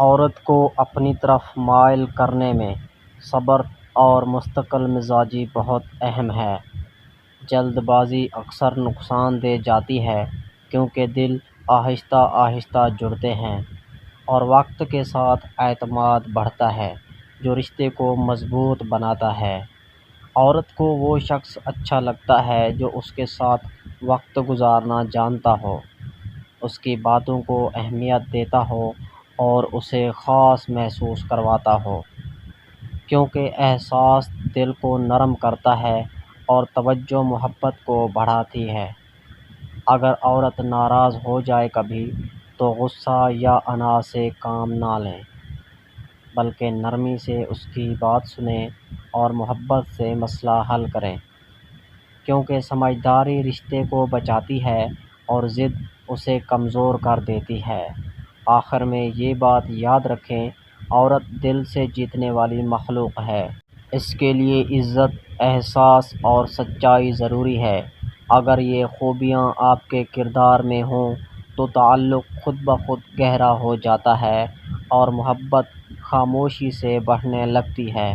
عورت کو اپنی طرف مائل کرنے میں صبر اور مستقل مزاجی بہت اہم ہے۔ جلد بازی اکثر نقصان دہ جاتی ہے کیونکہ دل آہستہ آہستہ جڑتے ہیں اور وقت کے ساتھ اعتماد بڑھتا ہے جو رشتے کو مضبوط بناتا ہے۔ عورت کو وہ شخص اچھا لگتا ہے جو اس کے ساتھ وقت گزارنا جانتا ہو، اس کی باتوں کو اہمیت دیتا ہو اور اسے خاص محسوس کرواتا ہو، کیونکہ احساس دل کو نرم کرتا ہے اور توجہ محبت کو بڑھاتی ہے۔ اگر عورت ناراض ہو جائے کبھی تو غصہ یا انا سے کام نہ لیں، بلکہ نرمی سے اس کی بات سنیں اور محبت سے مسئلہ حل کریں، کیونکہ سمجھداری رشتے کو بچاتی ہے اور ضد اسے کمزور کر دیتی ہے۔ آخر میں یہ بات یاد رکھیں، عورت دل سے جیتنے والی مخلوق ہے۔ اس کے لیے عزت، احساس اور سچائی ضروری ہے۔ اگر یہ خوبیاں آپ کے کردار میں ہوں تو تعلق خود بخود گہرا ہو جاتا ہے اور محبت خاموشی سے بڑھنے لگتی ہے۔